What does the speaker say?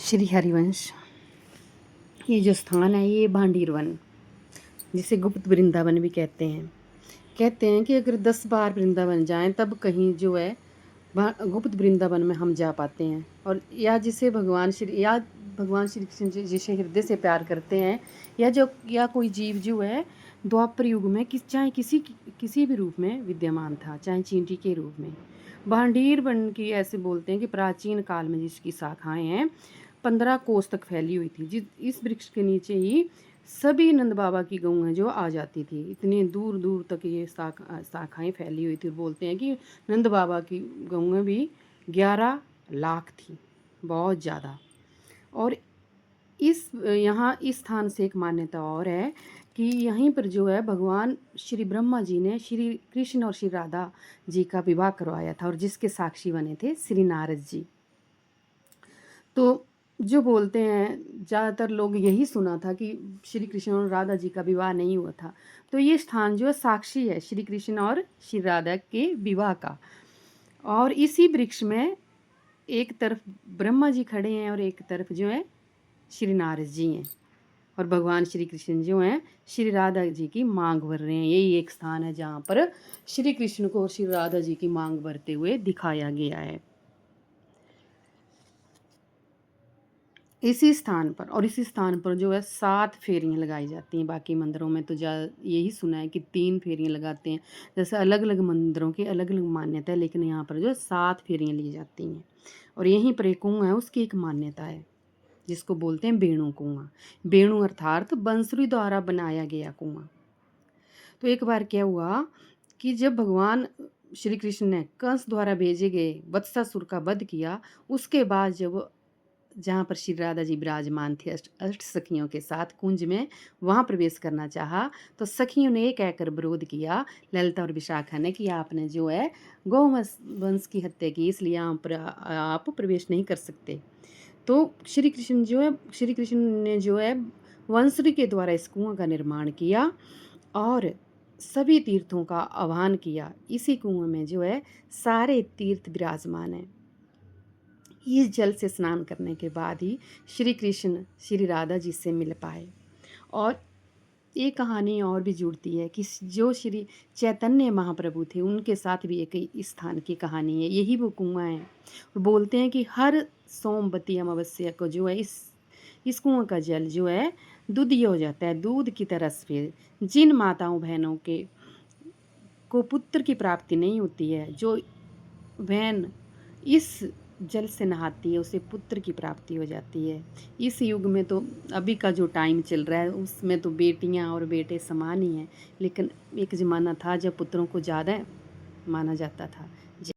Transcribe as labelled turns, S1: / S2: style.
S1: श्री हरिवंश। ये जो स्थान है ये भांडीर वन, जिसे गुप्त वृंदावन भी कहते हैं कि अगर 10 बार वृंदावन जाएं तब कहीं जो है गुप्त वृंदावन में हम जा पाते हैं। और भगवान श्री कृष्ण जिसे हृदय से प्यार करते हैं, या कोई जीव जो है द्वापर युग में चाहे किसी भी रूप में विद्यमान था, चाहे चींटी के रूप में। भांडीर वन की ऐसे बोलते हैं कि प्राचीन काल में जिसकी शाखाएं हैं 15 कोस तक फैली हुई थी। इस वृक्ष के नीचे ही सभी नंद बाबा की गऊँ जो आ जाती थी। इतने दूर दूर तक ये शाखाएं फैली हुई थी। बोलते हैं कि नंद बाबा की गऊँ भी 11 लाख थी, बहुत ज़्यादा। और इस स्थान से एक मान्यता और है कि यहीं पर जो है भगवान श्री ब्रह्मा जी ने श्री कृष्ण और श्री राधा जी का विवाह करवाया था, और जिसके साक्षी बने थे श्री नारद जी। तो जो बोलते हैं ज़्यादातर लोग यही सुना था कि श्री कृष्ण और राधा जी का विवाह नहीं हुआ था। तो ये स्थान जो है साक्षी है श्री कृष्ण और श्री राधा के विवाह का। और इसी वृक्ष में एक तरफ ब्रह्मा जी खड़े हैं और एक तरफ जो है श्री नारद जी हैं, और भगवान श्री कृष्ण जो हैं श्री राधा जी की मांग भर रहे हैं। यही एक स्थान है जहाँ पर श्री कृष्ण को और श्री राधा जी की मांग भरते हुए दिखाया गया है। इसी स्थान पर जो है 7 फेरियाँ लगाई जाती हैं। बाकी मंदिरों में तो यही सुना है कि 3 फेरियाँ लगाते हैं। जैसे अलग अलग मंदिरों की अलग अलग मान्यता है, लेकिन यहाँ पर जो है 7 फेरियाँ ली जाती हैं। और यहीं पर एक कुआँ है, उसकी एक मान्यता है जिसको बोलते हैं बेणु कुआँ। बेणु अर्थात बंसुरी द्वारा बनाया गया कुआँ। तो एक बार क्या हुआ कि जब भगवान श्री कृष्ण ने कंस द्वारा भेजे गए वत्सासुर का वध किया, उसके बाद जब जहाँ पर श्री राधा जी विराजमान थे अष्ट सखियों के साथ कुंज में, वहाँ प्रवेश करना चाहा तो सखियों ने एक कहकर विरोध किया, ललिता और विशाखा ने, कि आपने जो है गौ वंश की हत्या की, इसलिए यहाँ पर आप प्रवेश नहीं कर सकते। तो श्री कृष्ण ने जो है वंशरी के द्वारा इस कुआं का निर्माण किया और सभी तीर्थों का आह्वान किया। इसी कुएं में जो है सारे तीर्थ विराजमान हैं। इस जल से स्नान करने के बाद ही श्री कृष्ण श्री राधा जी से मिल पाए। और ये कहानी और भी जुड़ती है कि जो श्री चैतन्य महाप्रभु थे उनके साथ भी एक स्थान की कहानी है। यही वो कुआं है। और बोलते हैं कि हर सोमवती अमावस्या को जो है इस कुआं का जल जो है दूधिया हो जाता है, दूध की तरह सफेद। जिन माताओं बहनों को पुत्र की प्राप्ति नहीं होती है, जो बहन इस जल से नहाती है उसे पुत्र की प्राप्ति हो जाती है। इस युग में तो अभी का जो टाइम चल रहा है उसमें तो बेटियां और बेटे समान ही हैं, लेकिन एक ज़माना था जब पुत्रों को ज़्यादा माना जाता था।